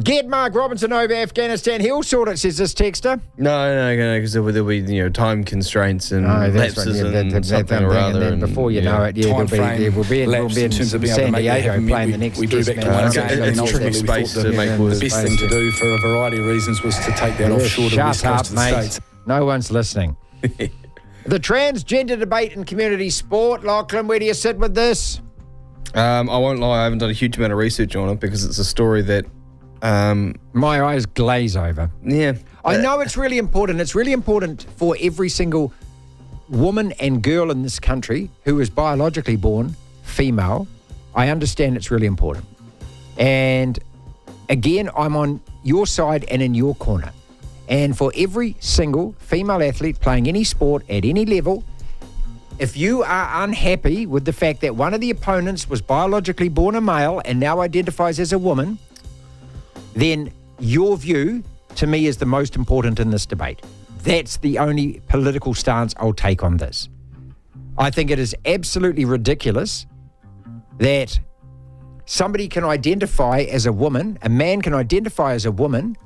Get Mark Robinson over Afghanistan. He'll sort it, says this texter. No, because there'll be time constraints and lapses and something or other. And then before you know it, we'll be in San Diego playing the next test match. It's tricky space to make work. The best thing to do for a variety of reasons was to take that offshore to the west coast of the States. No one's listening. The transgender debate in community sport. Lachlan, where do you sit with this? I won't lie, I haven't done a huge amount of research on it because it's a story that... my eyes glaze over. Yeah. I know it's really important. It's really important for every single woman and girl in this country who is biologically born female. I understand it's really important. And again, I'm on your side and in your corner. And for every single female athlete playing any sport at any level, if you are unhappy with the fact that one of the opponents was biologically born a male and now identifies as a woman, then your view, to me, is the most important in this debate. That's the only political stance I'll take on this. I think it is absolutely ridiculous that somebody can identify as a woman, a man can identify as a woman,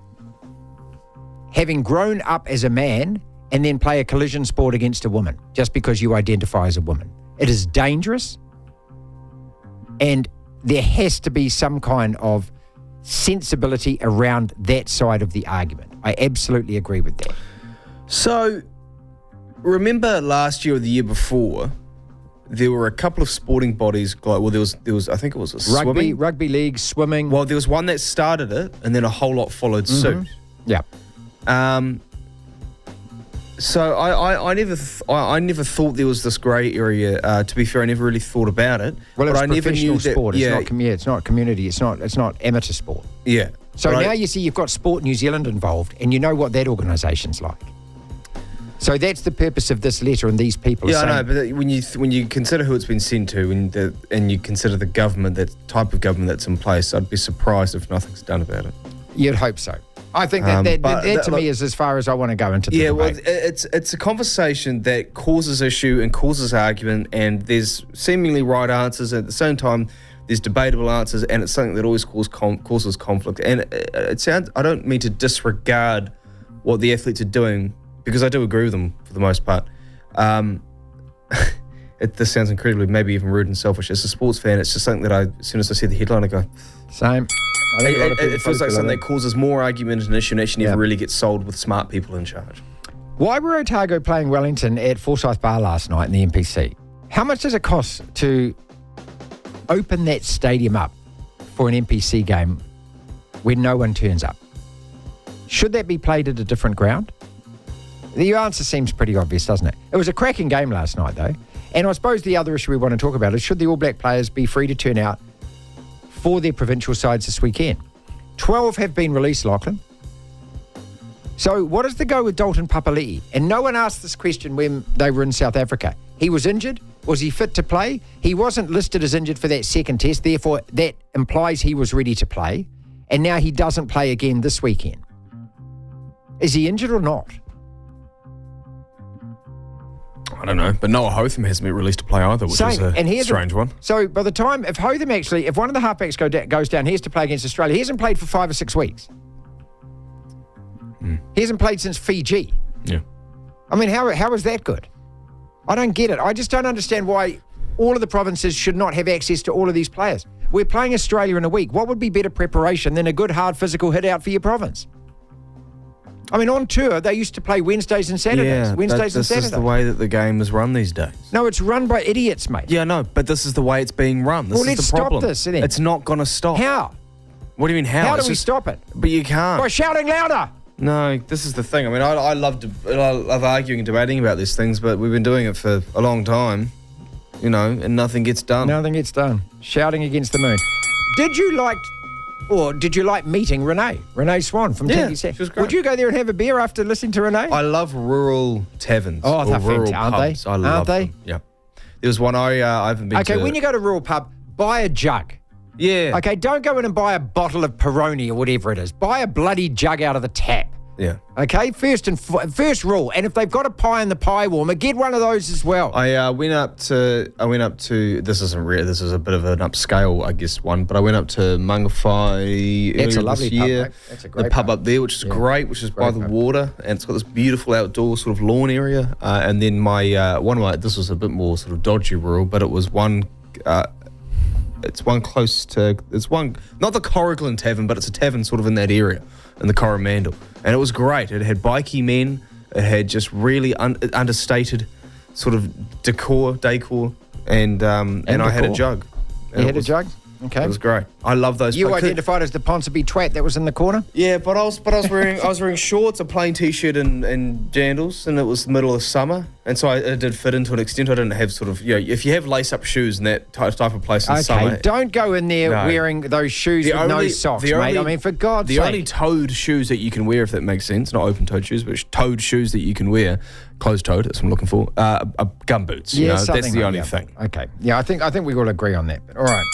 having grown up as a man, and then play a collision sport against a woman just because you identify as a woman. It is dangerous, and there has to be some kind of sensibility around that side of the argument. I absolutely agree with that. So, remember last year or the year before, there were a couple of sporting bodies. Well, there was I think it was a swimming. Rugby league, swimming. Well, there was one that started it, and then a whole lot followed suit. Yeah. So I never thought there was this grey area. To be fair, I never really thought about it. Well, it's I never knew that, sport. It's not community. It's not amateur sport. Yeah. So now you see you've got Sport New Zealand involved, and you know what that organisation's like. So that's the purpose of this letter, and these people. Yeah, I know. But when you consider who it's been sent to, and you consider the government, that type of government that's in place, I'd be surprised if nothing's done about it. You'd hope so. I think that to me is as far as I want to go into the debate. Well, it's a conversation that causes issue and causes argument, and there's seemingly right answers. At the same time, there's debatable answers, and it's something that always causes conflict. And it sounds, I don't mean to disregard what the athletes are doing, because I do agree with them for the most part. this sounds incredibly, maybe even rude and selfish. As a sports fan, it's just something that as soon as I see the headline, I go, same. It feels like something that causes more argument and issue and actually never really gets solved with smart people in charge. Why were Otago playing Wellington at Forsyth Bar last night in the NPC? How much does it cost to open that stadium up for an NPC game when no one turns up? Should that be played at a different ground? The answer seems pretty obvious, doesn't it? It was a cracking game last night, though. And I suppose the other issue we want to talk about is should the All Black players be free to turn out for their provincial sides this weekend? 12 have been released, Lachlan. So what is the go with Dalton Papali'i? And no one asked this question when they were in South Africa. He was injured. Was he fit to play? He wasn't listed as injured for that second test. Therefore, that implies he was ready to play. And now he doesn't play again this weekend. Is he injured or not? I don't know. But Noah Hotham hasn't been released to play either, which is a strange one. So by the time, if one of the halfbacks goes down, he has to play against Australia. He hasn't played for 5 or 6 weeks. He hasn't played since Fiji. Yeah. I mean, how is that good? I don't get it. I just don't understand why all of the provinces should not have access to all of these players. We're playing Australia in a week. What would be better preparation than a good, hard physical hit out for your province? I mean, on tour, they used to play Wednesdays and Saturdays. Yeah, this is the way that the game is run these days. No, it's run by idiots, mate. Yeah, no, but this is the way it's being run. This is the problem. Let's stop this. It's not going to stop. How? What do you mean how? How do we stop it? But you can't. By shouting louder. No, this is the thing. I mean, I love arguing and debating about these things, but we've been doing it for a long time, and nothing gets done. Nothing gets done. Shouting against the moon. Did you like meeting Renee Swan from TVC? She was great. Would you go there and have a beer after listening to Renee? I love rural taverns. Oh, they're rural fantastic, pubs. I love them. Yeah. There was one I haven't been to. Okay, when you go to a rural pub, buy a jug. Yeah. Okay, don't go in and buy a bottle of Peroni or whatever it is. Buy a bloody jug out of the tap. Yeah. Okay, first rule. And if they've got a pie in the pie warmer, get one of those as well. I went up to this isn't rare. This is a bit of an upscale, I guess, one. But I went up to Mangawhai earlier this year. Pub, that's a great the pub up there, which is great, which is by the water, and it's got this beautiful outdoor sort of lawn area. And then this was a bit more sort of dodgy rural, but it was one. It's one not the Corrigan Tavern, but it's a tavern sort of in that area, in the Coromandel. And it was great. It had bikie men. It had just really understated sort of decor, and I had a jug. You had a jug? Okay. It was great. I love those. You identified as the Ponsonby twat that was in the corner? Yeah, but I was wearing shorts, a plain t-shirt and jandals, and it was the middle of summer, and so it did fit into an extent. I didn't have sort of, if you have lace-up shoes in that type of place in summer. Okay, don't go in there wearing those shoes with no socks, mate. I mean, for God's sake. The only toed shoes that you can wear, if that makes sense, not open-toed shoes, but toed shoes that you can wear, closed-toed, that's what I'm looking for, are gum boots. Yeah, that's the only thing. Okay, yeah, I think we all agree on that. But all right.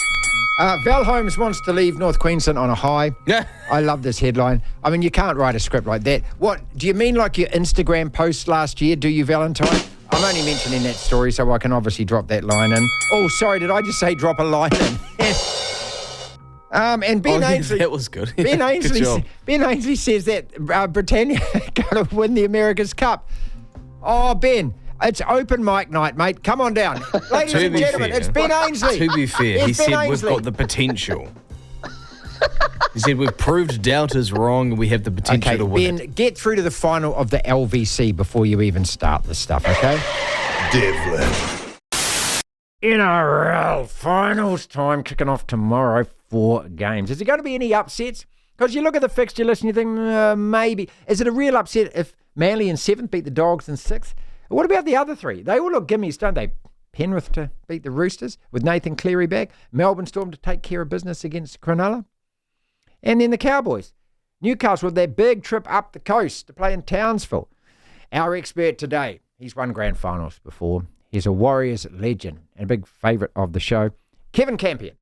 Val Holmes wants to leave North Queensland on a high. Yeah. I love this headline. I mean, you can't write a script like that. What, do you mean like your Instagram post last year, do you, Valentine? I'm only mentioning that story so I can obviously drop that line in. Oh, sorry, did I just say drop a line in? And Ben Ainsley... that was good. Ben Ainsley says that Britannia are going to win the America's Cup. Oh, Ben... It's open mic night, mate. Come on down. Ladies and gentlemen, it's Ben Ainsley. To be fair, he said we've got the potential. He said we've proved doubters wrong and we have the potential to win. Ben, get through to the final of the LVC before you even start this stuff, okay? Devlin. NRL finals time kicking off tomorrow. 4 games. Is there going to be any upsets? Because you look at the fixture list and you think, maybe. Is it a real upset if Manly in 7th beat the Dogs in 6th? What about the other 3? They all look gimmies, don't they? Penrith to beat the Roosters with Nathan Cleary back. Melbourne Storm to take care of business against Cronulla. And then the Cowboys. Newcastle with their big trip up the coast to play in Townsville. Our expert today, he's won grand finals before. He's a Warriors legend and a big favourite of the show. Kevin Campion.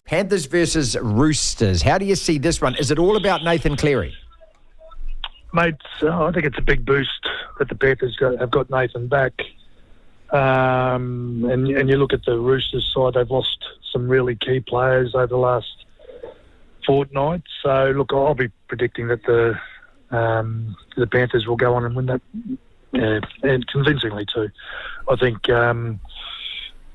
Panthers versus Roosters. How do you see this one? Is it all about Nathan Cleary? Mate, I think it's a big boost that the Panthers have got Nathan back. And you look at the Roosters side, they've lost some really key players over the last fortnight. So, look, I'll be predicting that the Panthers will go on and win that, and convincingly too. I think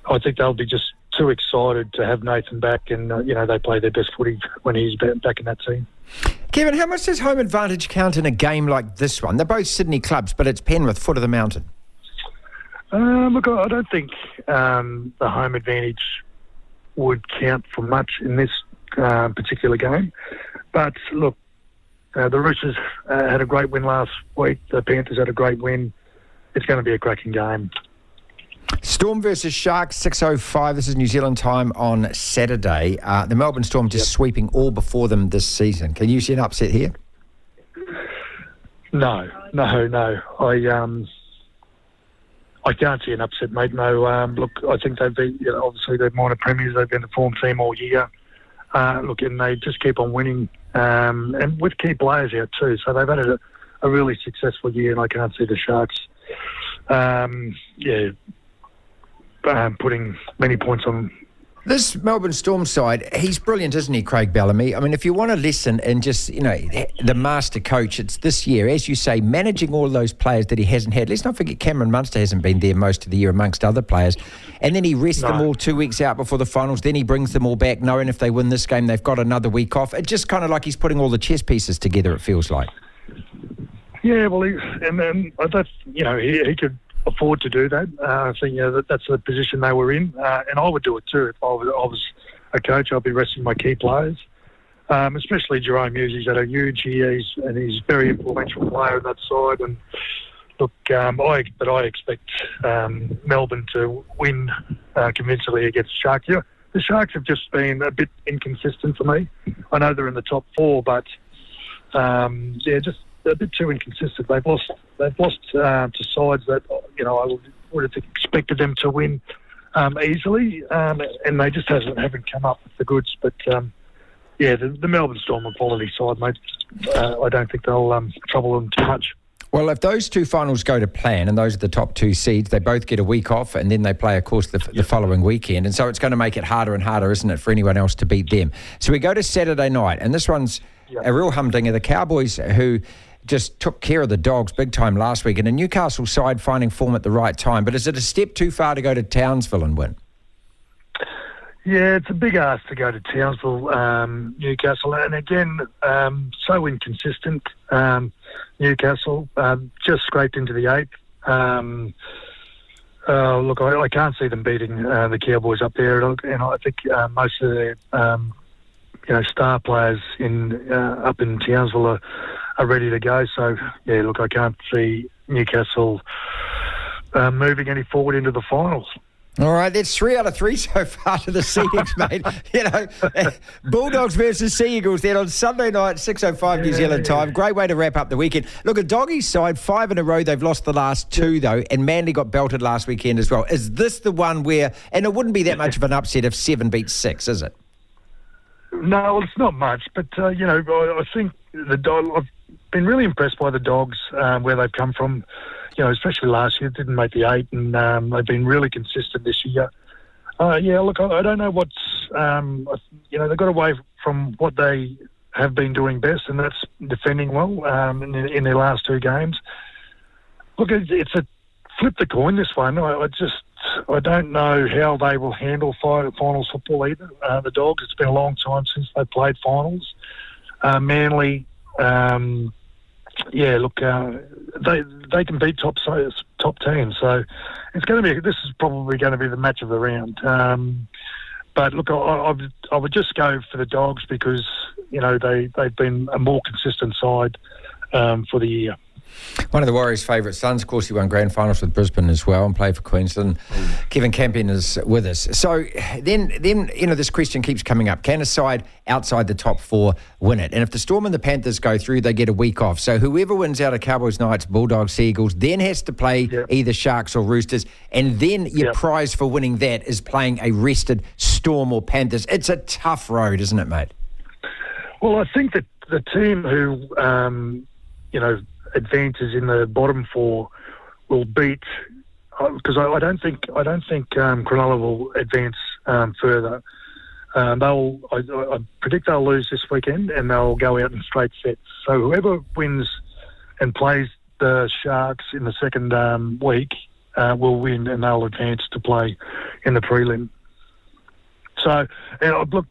I think they'll be just too excited to have Nathan back, and they play their best footy when he's back in that team. Kevin, how much does home advantage count in a game like this one? They're both Sydney clubs, but it's Penrith, foot of the mountain. Look, I don't think the home advantage would count for much in this particular game. But look, the Roosters had a great win last week. The Panthers had a great win. It's going to be a cracking game. Storm versus Sharks, 6:05. This is New Zealand time on Saturday. The Melbourne Storm just sweeping all before them this season. Can you see an upset here? No. I can't see an upset, mate. No. Look, I think they've been, obviously they're minor premiers. They've been the form team all year. Look, and they just keep on winning, and with key players out too. So they've had a really successful year, and I can't see the Sharks, putting many points on. This Melbourne Storm side, he's brilliant, isn't he, Craig Bellamy? I mean, if you want to listen and just, the master coach, it's this year, as you say, managing all those players that he hasn't had. Let's not forget Cameron Munster hasn't been there most of the year amongst other players. And then he rests them all 2 weeks out before the finals. Then he brings them all back, knowing if they win this game, they've got another week off. It's just kind of like he's putting all the chess pieces together, it feels like. Yeah, well, he could afford to do that. I think that's the position they were in, and I would do it too if I was a coach. I'd be resting my key players, especially Jerome Hughes. He's had a huge year, he's a very influential player on that side. And look, I expect Melbourne to win convincingly against Sharks. Yeah, the Sharks have just been a bit inconsistent for me. I know they're in the top four, but just a bit too inconsistent. They've lost to sides that I would have expected them to win easily, and they just haven't come up with the goods. But the Melbourne Storm are a quality side, mate. I don't think they'll trouble them too much. Well, if those two finals go to plan, and those are the top two seeds, they both get a week off, and then they play, of course, the following weekend. And so it's going to make it harder and harder, isn't it, for anyone else to beat them? So we go to Saturday night, and this one's a real humdinger. The Cowboys, who just took care of the Dogs big time last week, and a Newcastle side finding form at the right time. But is it a step too far to go to Townsville and win? Yeah, it's a big ask to go to Townsville, Newcastle. And again, so inconsistent. Newcastle just scraped into the eighth. Look, I can't see them beating the Cowboys up there. And I think most of their star players up in Townsville are ready to go. So, yeah, look, I can't see Newcastle moving any forward into the finals. All right, that's 3 out of 3 so far to the Seagulls, mate. Bulldogs versus Seagulls then on Sunday night, 6:05 New Zealand time. Great way to wrap up the weekend. Look, a Doggies side, 5 in a row. They've lost the last 2, though, and Manly got belted last weekend as well. Is this the one where, and it wouldn't be that much of an upset if 7 beats 6, is it? No, well, it's not much, but, I think I've been really impressed by the Dogs, where they've come from. Especially last year, didn't make the 8, and they've been really consistent this year. Look, I don't know what's, they got away from what they have been doing best, and that's defending well in their last 2 games. Look, it's a flip the coin, this one. I don't know how they will handle finals football either. The Dogs, it's been a long time since they played finals. Manly, they can beat top teams, so it's going to be. This is probably going to be the match of the round. But look, I would just go for the Dogs because they've been a more consistent side for the year. One of the Warriors' favourite sons, of course, he won grand finals with Brisbane as well and played for Queensland. Kevin Campion is with us. So then this question keeps coming up. Can a side outside the top 4 win it? And if the Storm and the Panthers go through, they get a week off. So whoever wins out of Cowboys, Knights, Bulldogs, Seagulls, then has to play either Sharks or Roosters. And then your prize for winning that is playing a rested Storm or Panthers. It's a tough road, isn't it, mate? Well, I think that the team who, advances in the bottom 4 will beat, because I don't think Cronulla will advance further. I predict they'll lose this weekend and they'll go out in straight sets. So whoever wins and plays the Sharks in the second week will win and they'll advance to play in the prelim. So, look,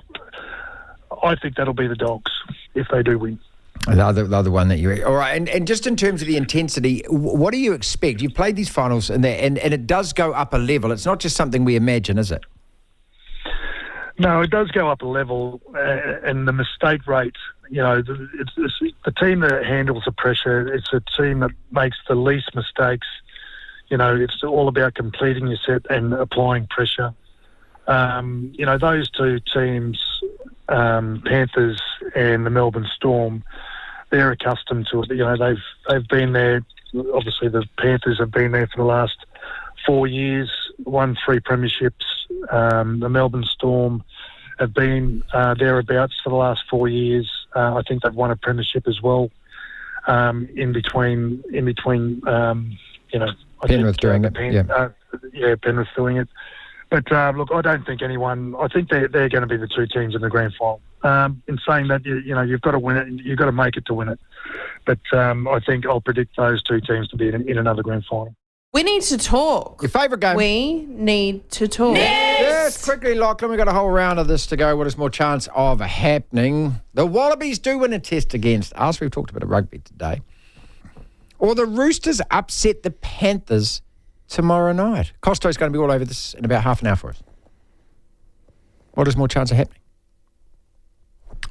I think that'll be the Dogs if they do win. The other one that you... All right, and just in terms of the intensity, what do you expect? You've played these finals and it does go up a level. It's not just something we imagine, is it? No, it does go up a level, and the mistake rate, it's the team that handles the pressure. It's a team that makes the least mistakes. It's all about completing your set and applying pressure. Those two teams, Panthers and the Melbourne Storm, they're accustomed to it. They've been there. Obviously, the Panthers have been there for the last 4 years, won 3 premierships. The Melbourne Storm have been thereabouts for the last 4 years. I think they've won a premiership as well. In between, Penrith doing it. Penrith doing it. But look, I don't think anyone. I think they're going to be the two teams in the grand final. In saying that, you've got to win it. You've got to make it to win it. But I think I'll predict those two teams to be in another grand final. We need to talk. Your favourite game? We need to talk. Yes, quickly, Lachlan. We've got a whole round of this to go. What is more chance of happening? The Wallabies do win a test against us. We've talked a bit of rugby today. Or the Roosters upset the Panthers tomorrow night. Costo's going to be all over this in about half an hour for us. What is more chance of happening?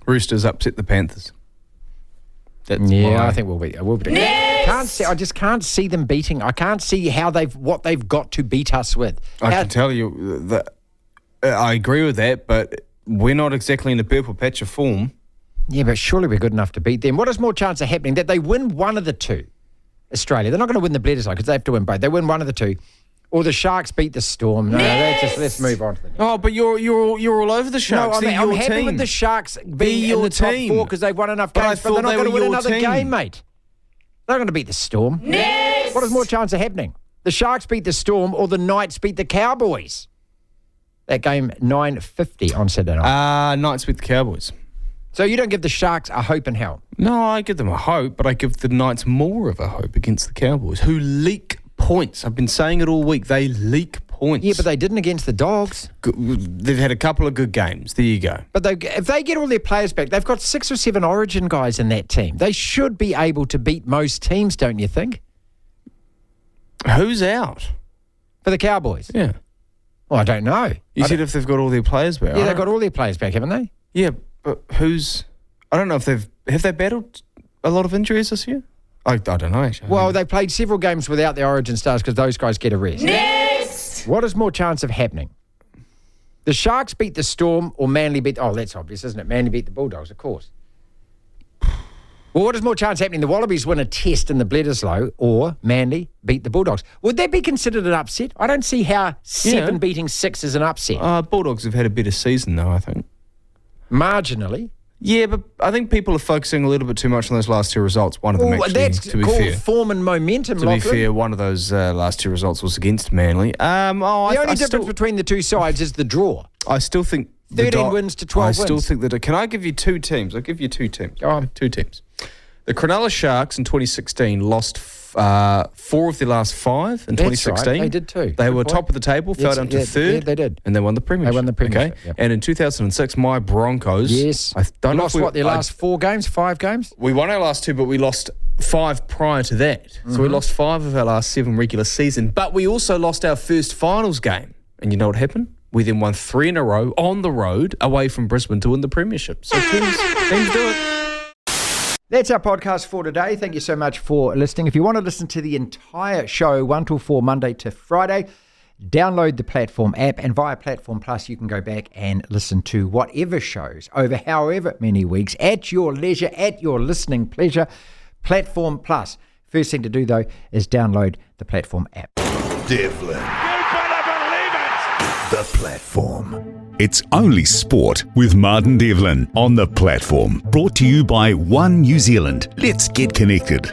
Roosters upset the Panthers. I think we'll be. I just can't see them beating. I can't see what they've got to beat us with. I can tell you that I agree with that, but we're not exactly in the purple patch of form. Yeah, but surely we're good enough to beat them. What is more chance of happening? That they win one of the two. Australia. They're not going to win the Bledisloe because they have to win both. They win one of the two. Or the Sharks beat the Storm. No, let's move on to the next. Oh, but you're all over the Sharks. No, I'm happy with the Sharks being in the top 4 because they've won enough games, but they're not going to win another game, mate. They're going to beat the Storm. Next! What is more chance of happening? The Sharks beat the Storm or the Knights beat the Cowboys? That game, 9:50 on Saturday night. Knights beat the Cowboys. So you don't give the Sharks a hope in hell? No, I give them a hope, but I give the Knights more of a hope against the Cowboys, who leak points. I've been saying it all week. They leak points. Yeah, but they didn't against the Dogs. They've had a couple of good games. There you go. But if they get all their players back, they've got 6 or 7 Origin guys in that team. They should be able to beat most teams, don't you think? Who's out? For the Cowboys? Yeah. Well, I don't know. You said if they've got all their players back. Yeah, they've got all their players back, haven't they? Yeah, but who's... I don't know if have they battled a lot of injuries this year? I don't know, actually. Well, they played several games without the Origin stars because those guys get a rest. Next! What is more chance of happening? The Sharks beat the Storm or Manly beat... Oh, that's obvious, isn't it? Manly beat the Bulldogs, of course. Well, what is more chance happening? The Wallabies win a test in the Bledisloe or Manly beat the Bulldogs. Would that be considered an upset? I don't see how 7 beating 6 is an upset. Bulldogs have had a better season, though, I think. Marginally. Yeah, but I think people are focusing a little bit too much on those last 2 results. One of them actually, that's to be called fair. Form and momentum, To be fair, one of those last 2 results was against Manly. The only difference between the two sides is the draw. I still think... 13 wins to 12 wins. I still think that... Can I give you 2 teams? I'll give you 2 teams. Go on. 2 teams. The Cronulla Sharks in 2016 lost 4 of their last 5 in 2016. Right. They did too. They were top of the table, fell down to 3rd. Yeah, they did. And they won the premiership. They won the premiership. Okay? Yep. And in 2006, my Broncos... Yes. I don't lost their last 4 games, 5 games? We won our last 2, but we lost 5 prior to that. Mm-hmm. So we lost 5 of our last 7 regular season. But we also lost our first finals game. And you know what happened? We then won 3 in a row on the road away from Brisbane to win the premiership. So teams do it. That's our podcast for today. Thank you so much for listening. If you want to listen to the entire show, 1 till 4, Monday to Friday, download the Platform app, and via Platform Plus, you can go back and listen to whatever shows over however many weeks at your leisure, at your listening pleasure. Platform Plus. First thing to do, though, is download the Platform app. Devlin. The Platform. It's only sport with Martin Devlin on The Platform. Brought to you by One New Zealand. Let's get connected.